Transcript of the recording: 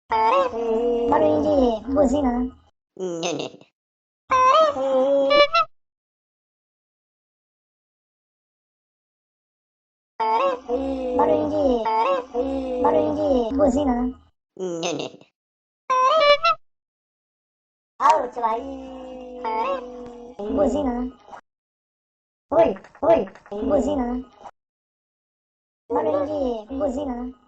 Barulho de buzina, né? Barulho de buzina, né? Alto aí. Buzina, né? Oi, oi, buzina, né? Barulho de buzina, né?